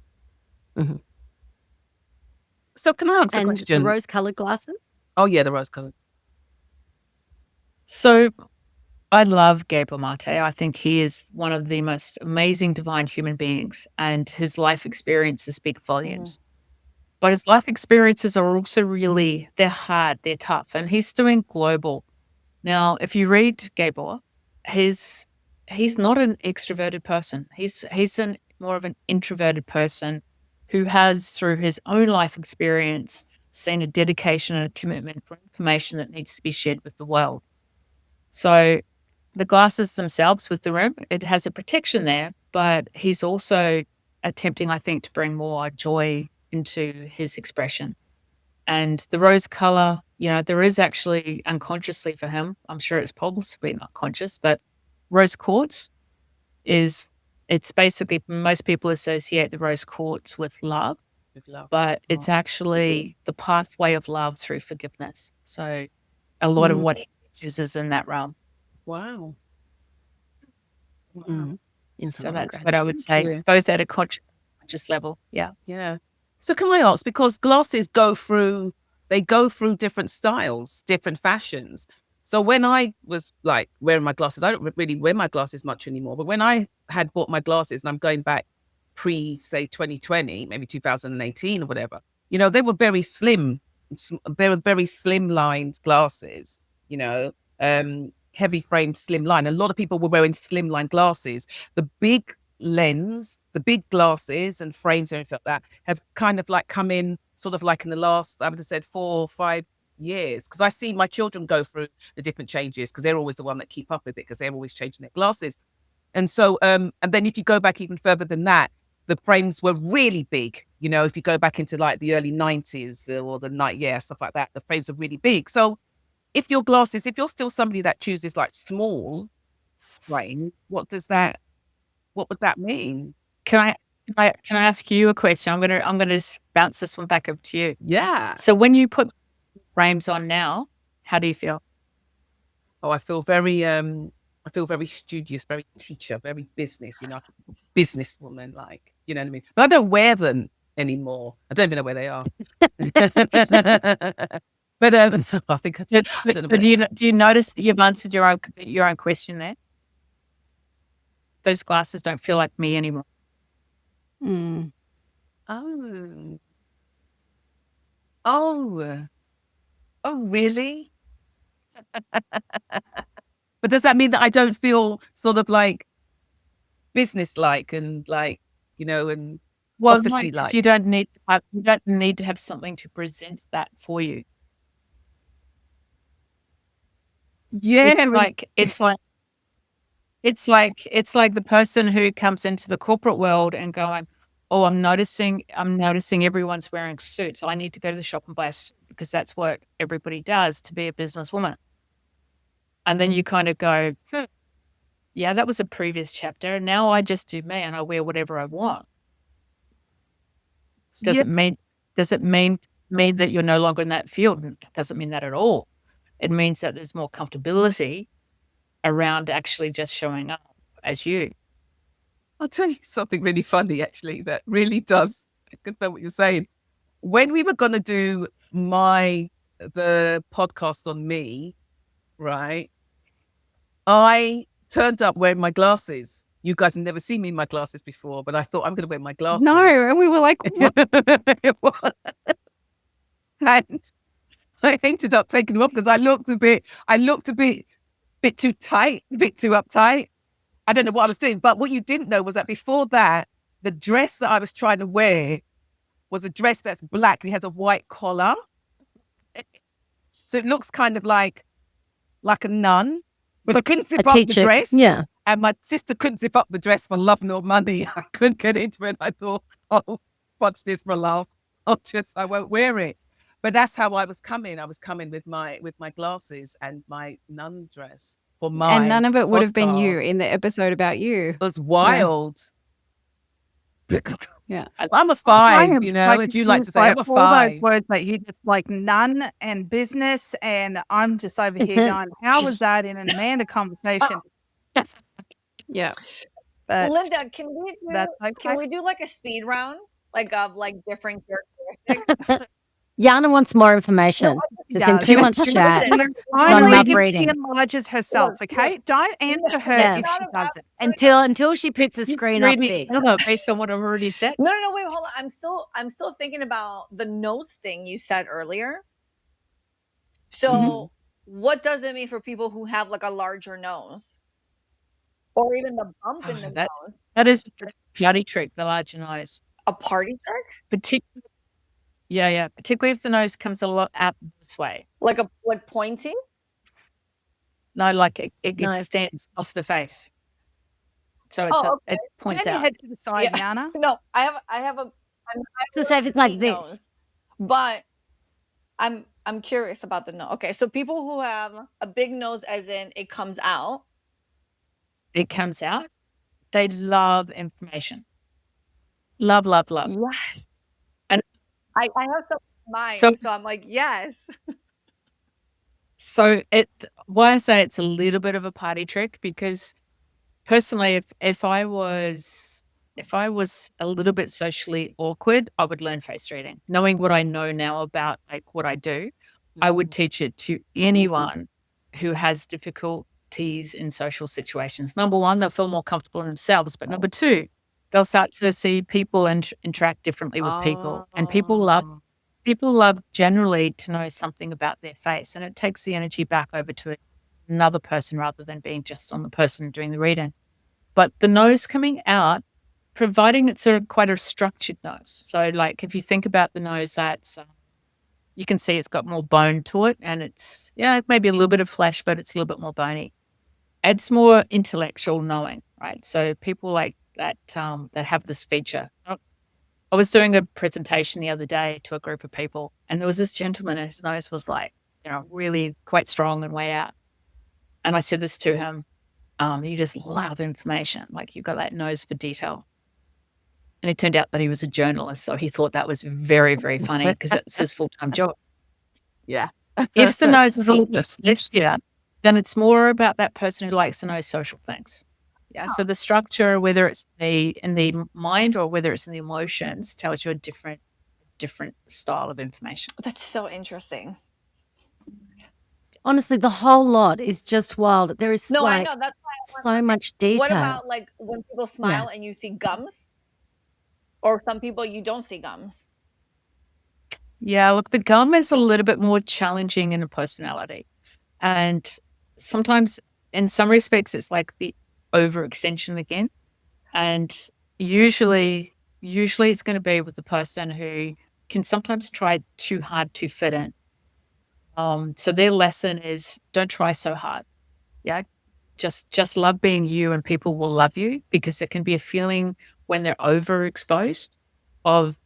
So can I ask a And the question? rose-colored glasses? Oh yeah, the rose colour. So I love Gabriel Mate. I think he is one of the most amazing divine human beings, and his life experiences speak volumes. But his life experiences are also really, they're hard, they're tough, and he's doing global. Now, if you read Gabriel, he's not an extroverted person. He's more of an introverted person who has, through his own life experience, seen a dedication and a commitment for information that needs to be shared with the world. So the glasses themselves with the rim, it has a protection there, but he's also attempting, I think, to bring more joy into his expression. And the rose color, there is actually unconsciously for him, I'm sure it's possibly not conscious, but rose quartz it's basically, most people associate the rose quartz with love, but it's actually the pathway of love through forgiveness. So a lot of what he teaches is in that realm. Wow. So that's what I would say, both at a conscious level. Yeah. Yeah. So can I ask, because glasses go through different styles, different fashions. So when I was like wearing my glasses, I don't really wear my glasses much anymore. But when I had bought my glasses, and I'm going back say 2020, maybe 2018 or whatever, they were very slim. They were very slim lined glasses, heavy framed slim line. A lot of people were wearing slim line glasses. The big lens, the big glasses and frames and everything like that have kind of like come in sort of like in the last, I would have said 4 or 5 years, because I see my children go through the different changes, because they're always the one that keep up with it, because they're always changing their glasses. And so and then if you go back even further than that, the frames were really big. If you go back into like the early 90s or stuff like that, the frames are really big. So if you're still somebody that chooses like small frame, what would that mean? Can I ask you a question? I'm gonna just bounce this one back up to you. Yeah. So when you put frames on now, how do you feel? Oh, I feel very studious, very teacher, very business, businesswoman, like, you know what I mean? But I don't wear them anymore. I don't even know where they are. But I think I don't know. But do you notice that you've answered your own question there? Those glasses don't feel like me anymore. Oh, really? But does that mean that I don't feel sort of like business-like and like, and office-y like? You don't need to have something to present that for you. Yeah, it's like the person who comes into the corporate world and going, oh, I'm noticing everyone's wearing suits. I need to go to the shop and buy a suit, because that's what everybody does to be a businesswoman. And then you kind of go, yeah, that was a previous chapter. And now I just do me and I wear whatever I want. Does it mean that you're no longer in that field? It doesn't mean that at all. It means that there's more comfortability around actually just showing up as you. I'll tell you something really funny, actually, that really does confirm what you're saying. When we were going to do the podcast on me, right, I turned up wearing my glasses. You guys have never seen me in my glasses before, but I thought I'm going to wear my glasses. No, and we were like, what? And I ended up taking them off because I looked a bit too tight, a bit too uptight. I don't know what I was doing, but what you didn't know was that before that, the dress that I was trying to wear was a dress that's black and it has a white collar. So it looks kind of like a nun, but I couldn't zip up the dress. Yeah. And my sister couldn't zip up the dress for love nor money. I couldn't get into it. I thought, oh, watch this for a laugh. I won't wear it. But that's how I was coming. I was coming with my glasses and my nun dress for my And none of it would have been you podcast. in the episode about you. It was wild. Yeah. I'm a I 5, am you so know, as you like to confused say, by I'm a all those 5. words that you just like nun and business, and I'm just over here going, how was that in an Amanda conversation? Yeah. But Linda, can we that's do like a speed round, like of like different characteristics? Yana wants more information. There's been does. too much Listen, chat. listen, Not Finally, enough if reading. she enlarges herself, okay? Don't answer her Yeah. if she doesn't. Until she puts the screen up Read me big. another based on what I've already said. No, wait, hold on. I'm still thinking about the nose thing you said earlier. So, what does it mean for people who have like a larger nose, or even the bump in the nose? That is a party trick, the larger nose. A party trick, Particularly if the nose comes a lot out this way. like pointy. No, like it No. extends off the face. So Okay. it points Turn your out. head to the side, Yeah. Yana. No, I have a So if it's like big this. nose, but I'm curious about the nose. Okay, so people who have a big nose, as in it comes out. It comes out. They love information. Love. Yes. And I have some in mind, So- so I'm like, yes. So why I say it's a little bit of a party trick, because personally, if I was a little bit socially awkward, I would learn face reading. Knowing what I know now about like what I do, I would teach it to anyone who has difficulties in social situations. Number one, they'll feel more comfortable in themselves, but number two, they'll start to see people and interact differently with people, and people love generally to know something about their face, and it takes the energy back over to another person rather than being just on the person doing the reading. But the nose coming out, providing it's quite a structured nose. So like if you think about the nose, that's you can see it's got more bone to it, and it's maybe a little bit of flesh, but it's a little bit more bony. It's more intellectual knowing, right? So people like that that have this feature. I was doing a presentation the other day to a group of people, and there was this gentleman, and his nose was like, really quite strong and way out. And I said this to him, you just love information. Like you've got that nose for detail. And it turned out that he was a journalist. So he thought that was very, very funny because it's his full-time job. Yeah. If the nose is a little bit fleshier, then it's more about that person who likes to know social things. Yeah. So the structure, whether it's in the mind or whether it's in the emotions, tells you a different style of information. That's so interesting. Honestly, the whole lot is just wild. There is No, I like know. That's so much detail. what about like when people smile and you see gums, or some people you don't see gums? Yeah, look, the gum is a little bit more challenging in a personality, and sometimes, in some respects, it's like the overextension again. And usually it's going to be with the person who can sometimes try too hard to fit in. So their lesson is don't try so hard. Yeah. Just love being you, and people will love you, because it can be a feeling when they're overexposed of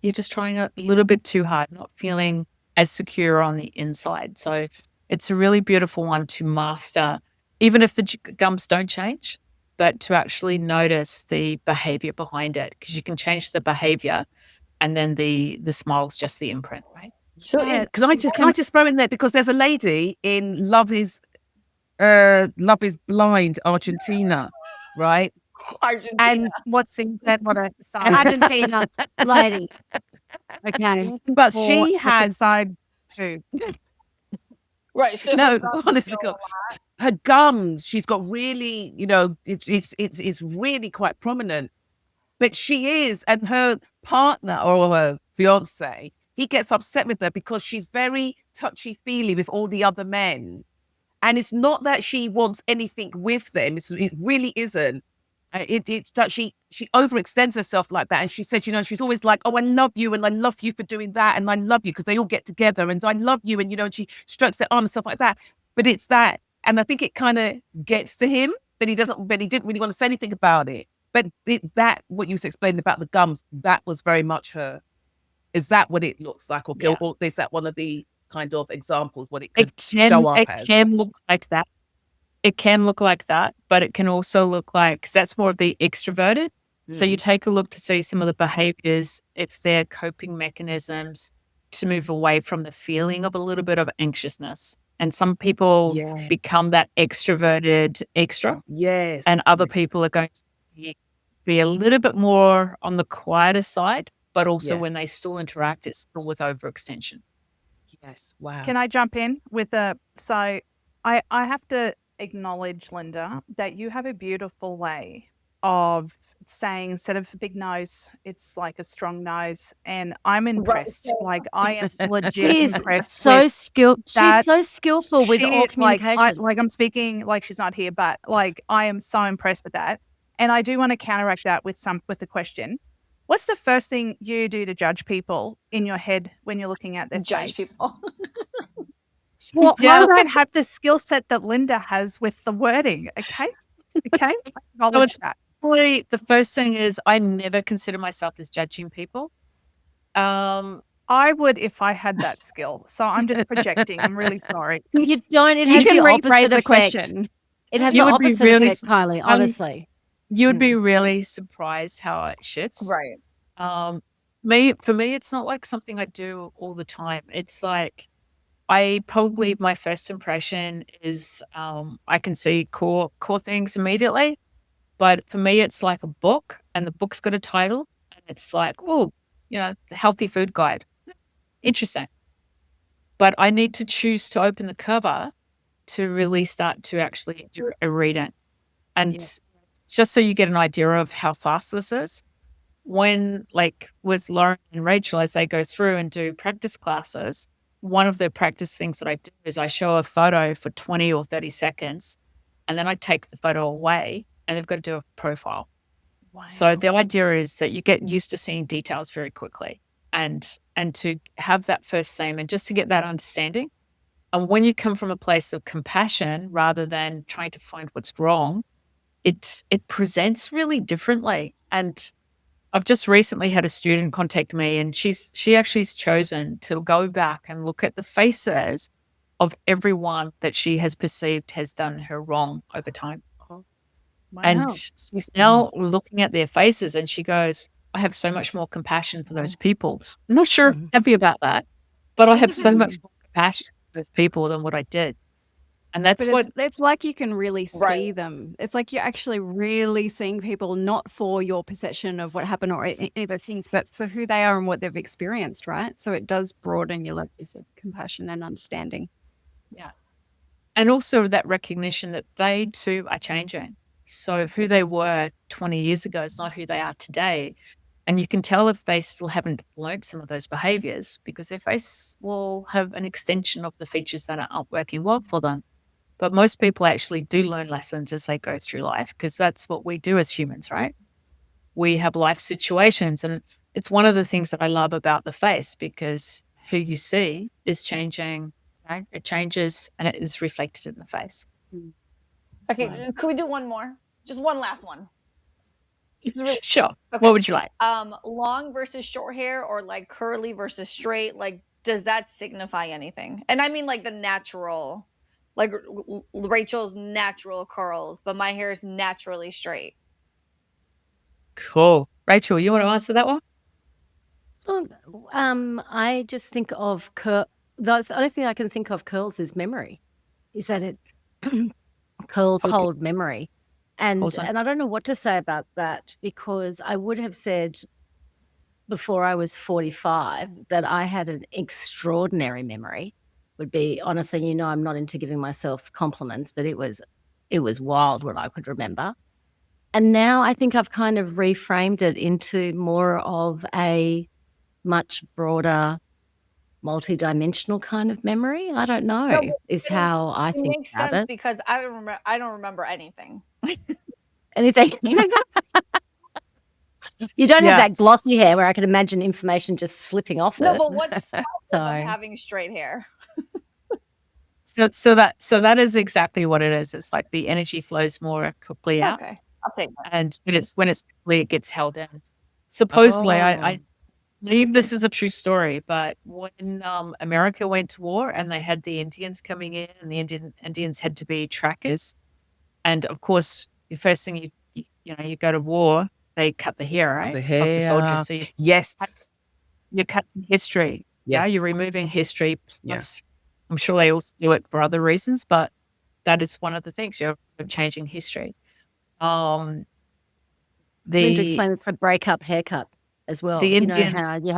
you're just trying a little bit too hard, not feeling as secure on the inside. So it's a really beautiful one to master, even if the gums don't change, but to actually notice the behavior behind it, because you can change the behavior and then the smile's just the imprint, right? So can I just throw in there, because there's a lady in Love is Blind, Argentina, right? Argentina. And What's in that? What a side. Argentina lady. Okay. but Or she a has side too. Right. So no, her gums honestly, go a God, lot. her gums. She's got really, it's really quite prominent. But she is, and her partner or her fiance, he gets upset with her because she's very touchy-feely with all the other men. And it's not that she wants anything with them. It really isn't. It's that she overextends herself like that. And she says, she's always like, oh, I love you, and I love you for doing that, and I love you, because they all get together, and I love you, and, and she strokes their arm and stuff like that. But it's that. And I think it kind of gets to him, but he didn't really want to say anything about it. But what you was explaining about the gums, that was very much her Is that what it looks like, or Yeah. or is that one of the kind of examples what it It could show up it as? can look like that. It can look like that, but it can also look like, 'cause that's more of the extroverted. So you take a look to see some of the behaviors, if they're coping mechanisms to move away from the feeling of a little bit of anxiousness. And some people Yeah. become that extroverted extra, Yes. and other people are going to be a little bit more on the quieter side, but also Yeah. when they still interact, it's still with overextension. Yes. Wow. Can I jump in with so I have to acknowledge, Linda, that you have a beautiful way of saying, instead of a big nose, it's like a strong nose. And I'm impressed. Like, I am legit She's impressed so with skilled. that. She's so skillful with all communication. I'm speaking like she's not here, but like I am so impressed with that. And I do want to counteract that with the question. What's the first thing you do to judge people in your head when you're looking at their Judge face? people. Well, Yeah. I don't have the skill set that Linda has with the wording. Okay. Okay. Acknowledge that. Probably the first thing is I never consider myself as judging people. I would if I had that skill. So I'm just projecting. I'm really sorry. You don't. It You has can the rephrase opposite the effect. question. It has You the would be opposite really effect, Kylie. Honestly, You would be really surprised how it shifts. Right. For me, it's not like something I do all the time. It's like my first impression is I can see core things immediately. But for me, it's like a book, and the book's got a title, and it's like, oh, the healthy food guide. Interesting. But I need to choose to open the cover to really start to actually do a reading. And just so you get an idea of how fast this is, when, like with Lauren and Rachel, as they go through and do practice classes, one of the practice things that I do is I show a photo for 20 or 30 seconds, and then I take the photo away, and they've got to do a profile. Wow. So the idea is that you get used to seeing details very quickly, and to have that first theme, and just to get that understanding. And when you come from a place of compassion rather than trying to find what's wrong, it presents really differently. And I've just recently had a student contact me, and she actually has chosen to go back and look at the faces of everyone that she has perceived has done her wrong over time. Wow. And she's now looking at their faces, and she goes, I have so much more compassion for those people. I'm not sure happy about that, but I have so much more compassion for those people than what I did. And that's But it's like you can really see Right. them. It's like you're actually really seeing people, not for your perception of what happened or any of the things, but for who they are and what they've experienced, right? So it does broaden your levels of compassion and understanding. Yeah. And also that recognition that they too are changing. So who they were 20 years ago is not who they are today. And you can tell if they still haven't learned some of those behaviors, because their face will have an extension of the features that aren't working well for them. But most people actually do learn lessons as they go through life, because that's what we do as humans, right? We have life situations, and it's one of the things that I love about the face, because who you see is changing, right? It changes, and it is reflected in the face. Okay, could we do one more? Just one last one. It's really Sure. Okay. What would you like? Long versus short hair, or like curly versus straight. Like, does that signify anything? And I mean like the natural, like Rachel's natural curls, but my hair is naturally straight. Cool. Rachel, you want to answer that one? I just think of the only thing I can think of curls is memory. Is that it? Curls hold memory. And Awesome. I don't know what to say about that, because I would have said before I was 45 that I had an extraordinary memory. Would be, honestly, I'm not into giving myself compliments, but it was wild what I could remember. And now I think I've kind of reframed it into more of a much broader, multi-dimensional kind of memory. I don't know, is how I think Makes about sense it. because I don't remember anything. Anything. You don't have that glossy hair where I can imagine information just slipping off No, it. but what's of having straight hair? So that is exactly what it is. It's like the energy flows more quickly out. Okay, I'll take that. And when it's quickly, it gets held in. Supposedly, believe this is a true story, but when America went to war and they had the Indians coming in, and the Indians had to be trackers, and of course, the first thing you go to war, they cut the hair, right, The of the soldiers. hair. So Yes. you're cutting history. Yeah, Yes. you're removing history. Yeah. Plus, I'm sure they also do it for other reasons, but that is one of the things, you're changing history. Linda, The explain it's a breakup haircut as well. the You know Indians how you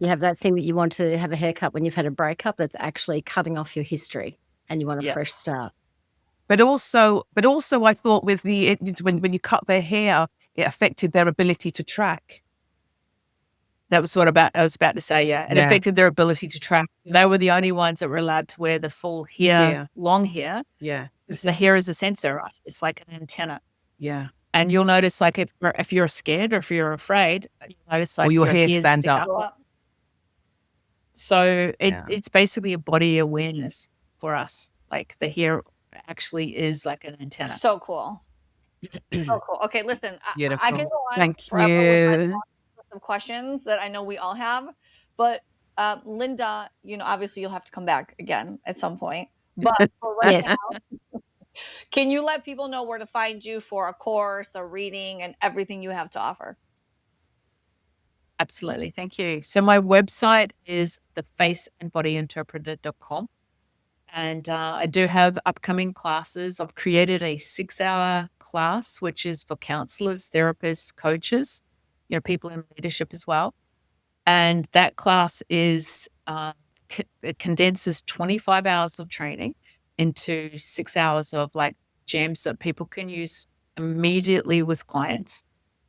have that thing that you want to have a haircut when you've had a breakup, that's actually cutting off your history and you want a fresh Yes. start. But also, I thought with the Indians, when you cut their hair, it affected their ability to track. That was what I was about to say, yeah. It Yeah. affected their ability to track. They were the only ones that were allowed to wear the full hair, long hair, Yeah. because the hair is a sensor, right? It's like an antenna. Yeah. And you'll notice, like, if you're scared or if you're afraid, you'll notice, like, Or your hair hair's stand stick up. So Yeah. it's basically a body awareness for us. Like, the hair actually is like an antenna. So cool. So cool. Okay, listen, I can Beautiful. go on Thank forever with my you. long list of questions that I know we all have, but Linda, obviously you'll have to come back again at some point. But for right Yes. now, can you let people know where to find you for a course, a reading, and everything you have to offer? Absolutely. Thank you. So my website is thefaceandbodyinterpreter.com. And I do have upcoming classes. I've created a 6-hour class, which is for counselors, therapists, coaches, people in leadership as well. And that class is, it condenses 25 hours of training into 6 hours of like gems that people can use immediately with clients.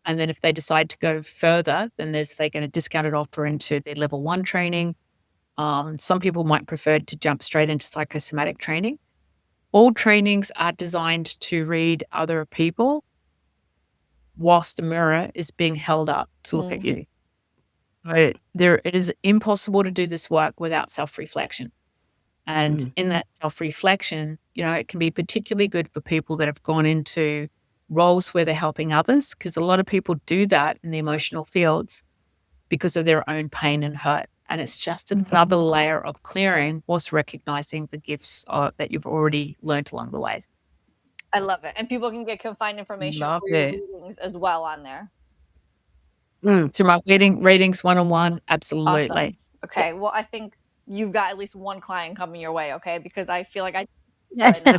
And then if they decide to go further, then they get a discounted offer into their level 1 training. Some people might prefer to jump straight into psychosomatic training. All trainings are designed to read other people whilst a mirror is being held up to look at you. It is impossible to do this work without self-reflection. And in that self-reflection, it can be particularly good for people that have gone into roles where they're helping others, because a lot of people do that in the emotional fields because of their own pain and hurt. And it's just another layer of clearing whilst recognizing the gifts that you've already learned along the way. I love it. And people can find information Love for your it. readings as well on there. To my readings one-on-one, absolutely. Awesome. Okay, well, I think you've got at least one client coming your way, okay? Because I feel like I right now.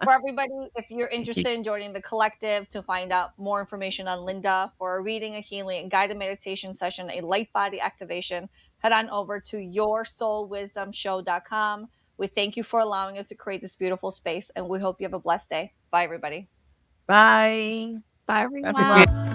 For everybody, if you're interested in joining the collective to find out more information on Linda for a reading, a healing, and guided meditation session, a light body activation, head on over to yoursoulwisdomshow.com. We thank you for allowing us to create this beautiful space, and we hope you have a blessed day. Bye, everybody. Bye. Bye, everyone. Bye.